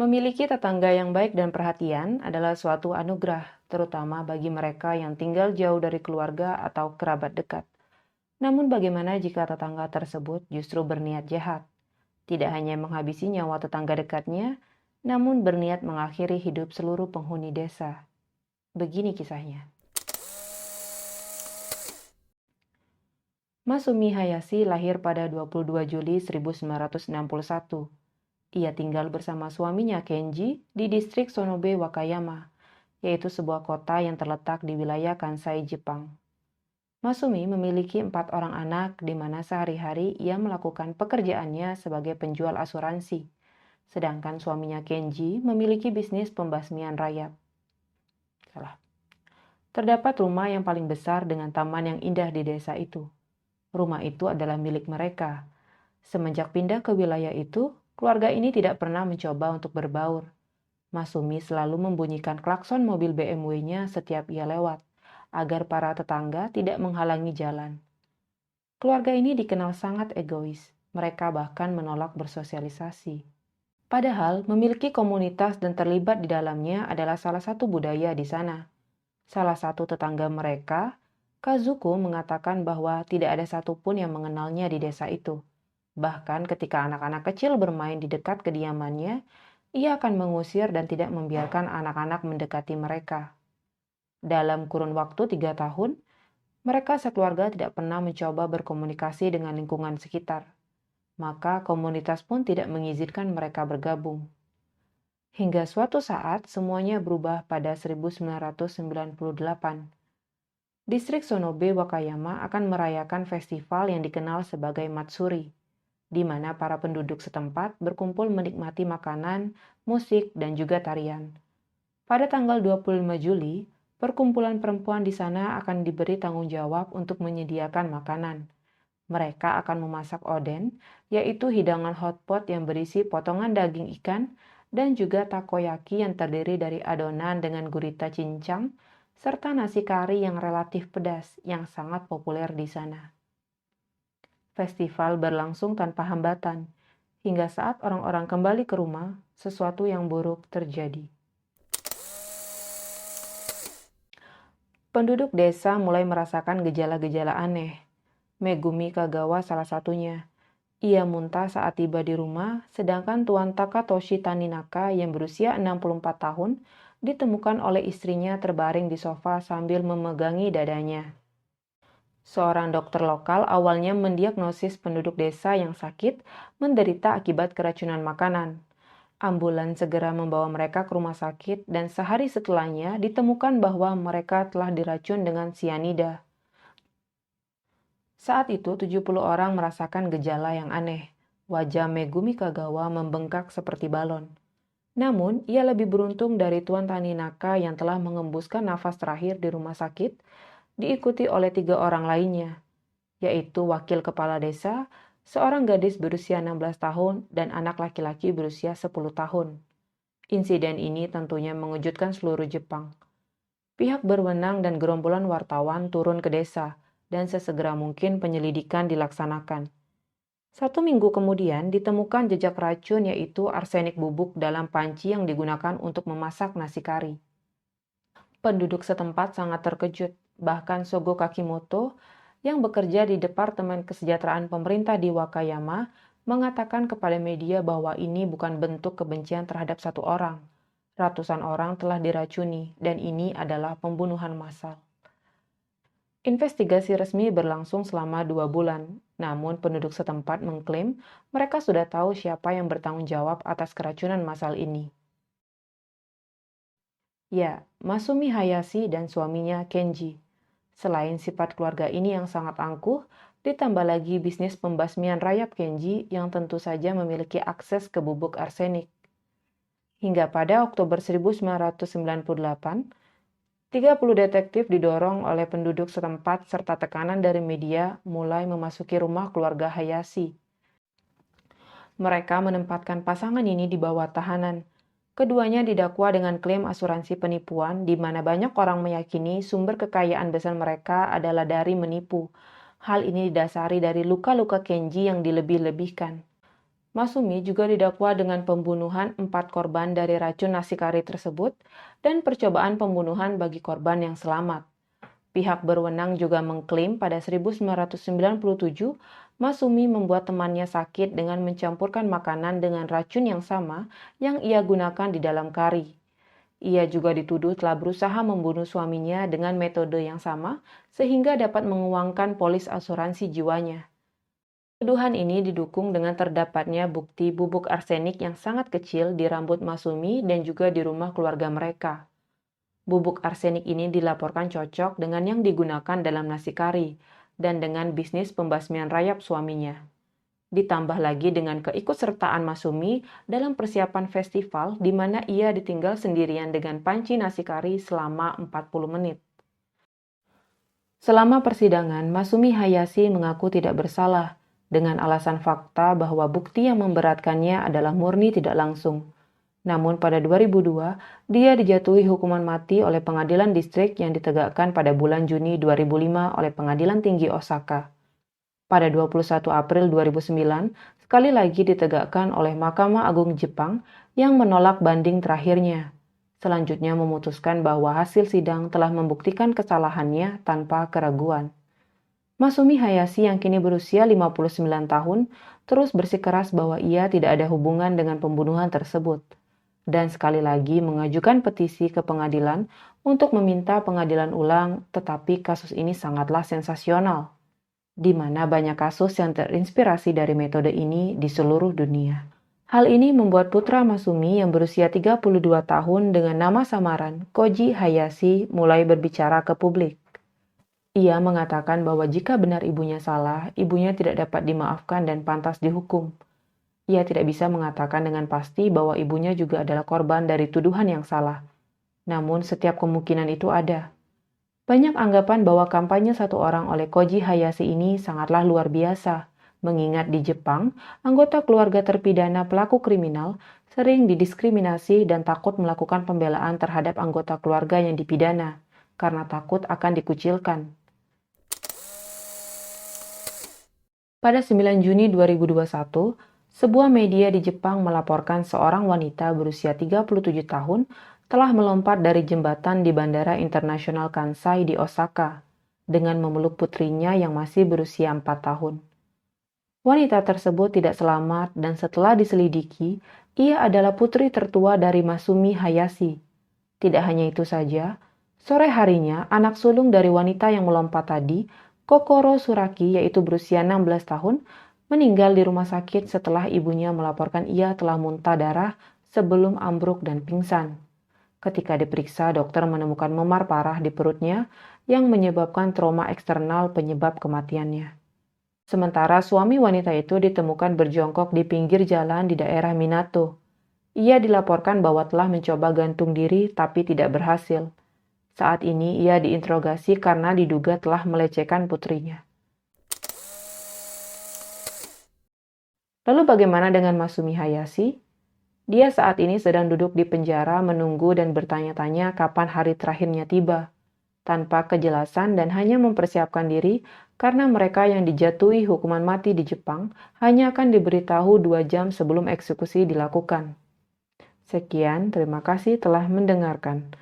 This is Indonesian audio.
Memiliki tetangga yang baik dan perhatian adalah suatu anugerah, terutama bagi mereka yang tinggal jauh dari keluarga atau kerabat dekat. Namun bagaimana jika tetangga tersebut justru berniat jahat? Tidak hanya menghabisi nyawa tetangga dekatnya, namun berniat mengakhiri hidup seluruh penghuni desa. Begini kisahnya. Masumi Hayashi lahir pada 22 Juli 1961. Ia tinggal bersama suaminya Kenji di distrik Sonobe Wakayama, yaitu sebuah kota yang terletak di wilayah Kansai, Jepang. Masumi memiliki 4 orang anak di mana sehari-hari ia melakukan pekerjaannya sebagai penjual asuransi, sedangkan suaminya Kenji memiliki bisnis pembasmian rayap. Terdapat rumah yang paling besar dengan taman yang indah di desa itu. Rumah itu adalah milik mereka. Semenjak pindah ke wilayah itu, keluarga ini tidak pernah mencoba untuk berbaur. Masumi selalu membunyikan klakson mobil BMW-nya setiap ia lewat, agar para tetangga tidak menghalangi jalan. Keluarga ini dikenal sangat egois. Mereka bahkan menolak bersosialisasi. Padahal memiliki komunitas dan terlibat di dalamnya adalah salah satu budaya di sana. Salah satu tetangga mereka, Kazuko, mengatakan bahwa tidak ada satupun yang mengenalnya di desa itu. Bahkan ketika anak-anak kecil bermain di dekat kediamannya, ia akan mengusir dan tidak membiarkan anak-anak mendekati mereka. Dalam kurun waktu 3 tahun, mereka sekeluarga tidak pernah mencoba berkomunikasi dengan lingkungan sekitar. Maka komunitas pun tidak mengizinkan mereka bergabung. Hingga suatu saat semuanya berubah pada 1998. Distrik Sonobe Wakayama akan merayakan festival yang dikenal sebagai Matsuri, di mana para penduduk setempat berkumpul menikmati makanan, musik, dan juga tarian. Pada tanggal 25 Juli, perkumpulan perempuan di sana akan diberi tanggung jawab untuk menyediakan makanan. Mereka akan memasak oden, yaitu hidangan hotpot yang berisi potongan daging ikan, dan juga takoyaki yang terdiri dari adonan dengan gurita cincang, serta nasi kari yang relatif pedas yang sangat populer di sana. Festival berlangsung tanpa hambatan, hingga saat orang-orang kembali ke rumah, sesuatu yang buruk terjadi. Penduduk desa mulai merasakan gejala-gejala aneh. Megumi Kagawa salah satunya. Ia muntah saat tiba di rumah, sedangkan Tuan Takatoshi Taninaka yang berusia 64 tahun ditemukan oleh istrinya terbaring di sofa sambil memegangi dadanya. Seorang dokter lokal awalnya mendiagnosis penduduk desa yang sakit menderita akibat keracunan makanan. Ambulans segera membawa mereka ke rumah sakit dan sehari setelahnya ditemukan bahwa mereka telah diracun dengan sianida. Saat itu 70 orang merasakan gejala yang aneh. Wajah Megumi Kagawa membengkak seperti balon. Namun, ia lebih beruntung dari Tuan Taninaka yang telah mengembuskan nafas terakhir di rumah sakit, diikuti oleh 3 orang lainnya, yaitu wakil kepala desa, seorang gadis berusia 16 tahun, dan anak laki-laki berusia 10 tahun. Insiden ini tentunya mengejutkan seluruh Jepang. Pihak berwenang dan gerombolan wartawan turun ke desa, dan sesegera mungkin penyelidikan dilaksanakan. 1 minggu kemudian ditemukan jejak racun yaitu arsenik bubuk dalam panci yang digunakan untuk memasak nasi kari. Penduduk setempat sangat terkejut, bahkan Sogo Kakimoto yang bekerja di Departemen Kesejahteraan Pemerintah di Wakayama mengatakan kepada media bahwa ini bukan bentuk kebencian terhadap satu orang. Ratusan orang telah diracuni dan ini adalah pembunuhan massal. Investigasi resmi berlangsung selama 2 bulan, namun penduduk setempat mengklaim mereka sudah tahu siapa yang bertanggung jawab atas keracunan massal ini. Ya, Masumi Hayashi dan suaminya Kenji. Selain sifat keluarga ini yang sangat angkuh, ditambah lagi bisnis pembasmian rayap Kenji yang tentu saja memiliki akses ke bubuk arsenik. Hingga pada Oktober 1998, 30 detektif didorong oleh penduduk setempat serta tekanan dari media mulai memasuki rumah keluarga Hayashi. Mereka menempatkan pasangan ini di bawah tahanan. Keduanya didakwa dengan klaim asuransi penipuan, di mana banyak orang meyakini sumber kekayaan besar mereka adalah dari menipu. Hal ini didasari dari luka-luka Kenji yang dilebih-lebihkan. Masumi juga didakwa dengan pembunuhan 4 korban dari racun nasi kari tersebut dan percobaan pembunuhan bagi korban yang selamat. Pihak berwenang juga mengklaim pada 1997 Masumi membuat temannya sakit dengan mencampurkan makanan dengan racun yang sama yang ia gunakan di dalam kari. Ia juga dituduh telah berusaha membunuh suaminya dengan metode yang sama sehingga dapat menguangkan polis asuransi jiwanya. Tuduhan ini didukung dengan terdapatnya bukti bubuk arsenik yang sangat kecil di rambut Masumi dan juga di rumah keluarga mereka. Bubuk arsenik ini dilaporkan cocok dengan yang digunakan dalam nasi kari dan dengan bisnis pembasmian rayap suaminya. Ditambah lagi dengan keikutsertaan Masumi dalam persiapan festival di mana ia ditinggal sendirian dengan panci nasi kari selama 40 menit. Selama persidangan, Masumi Hayashi mengaku tidak bersalah dengan alasan fakta bahwa bukti yang memberatkannya adalah murni tidak langsung. Namun pada 2002, dia dijatuhi hukuman mati oleh pengadilan distrik yang ditegakkan pada bulan Juni 2005 oleh Pengadilan Tinggi Osaka. Pada 21 April 2009, sekali lagi ditegakkan oleh Mahkamah Agung Jepang yang menolak banding terakhirnya. Selanjutnya memutuskan bahwa hasil sidang telah membuktikan kesalahannya tanpa keraguan. Masumi Hayashi yang kini berusia 59 tahun terus bersikeras bahwa ia tidak ada hubungan dengan pembunuhan tersebut. Dan sekali lagi mengajukan petisi ke pengadilan untuk meminta pengadilan ulang, tetapi kasus ini sangatlah sensasional, di mana banyak kasus yang terinspirasi dari metode ini di seluruh dunia. Hal ini membuat putra Masumi yang berusia 32 tahun dengan nama samaran Koji Hayashi mulai berbicara ke publik. Ia mengatakan bahwa jika benar ibunya salah, ibunya tidak dapat dimaafkan dan pantas dihukum. Ia tidak bisa mengatakan dengan pasti bahwa ibunya juga adalah korban dari tuduhan yang salah. Namun setiap kemungkinan itu ada. Banyak anggapan bahwa kampanye satu orang oleh Koji Hayashi ini sangatlah luar biasa. Mengingat di Jepang, anggota keluarga terpidana pelaku kriminal sering didiskriminasi dan takut melakukan pembelaan terhadap anggota keluarga yang dipidana, karena takut akan dikucilkan. Pada 9 Juni 2021, sebuah media di Jepang melaporkan seorang wanita berusia 37 tahun telah melompat dari jembatan di Bandara Internasional Kansai di Osaka dengan memeluk putrinya yang masih berusia 4 tahun. Wanita tersebut tidak selamat dan setelah diselidiki, ia adalah putri tertua dari Masumi Hayashi. Tidak hanya itu saja, sore harinya anak sulung dari wanita yang melompat tadi, Kokoro Suraki yaitu berusia 16 tahun, meninggal di rumah sakit setelah ibunya melaporkan ia telah muntah darah sebelum ambruk dan pingsan. Ketika diperiksa, dokter menemukan memar parah di perutnya yang menyebabkan trauma eksternal penyebab kematiannya. Sementara suami wanita itu ditemukan berjongkok di pinggir jalan di daerah Minato. Ia dilaporkan bahwa telah mencoba gantung diri tapi tidak berhasil. Saat ini ia diinterogasi karena diduga telah melecehkan putrinya. Lalu bagaimana dengan Masumi Hayashi? Dia saat ini sedang duduk di penjara menunggu dan bertanya-tanya kapan hari terakhirnya tiba, tanpa kejelasan dan hanya mempersiapkan diri karena mereka yang dijatuhi hukuman mati di Jepang hanya akan diberitahu 2 jam sebelum eksekusi dilakukan. Sekian, terima kasih telah mendengarkan.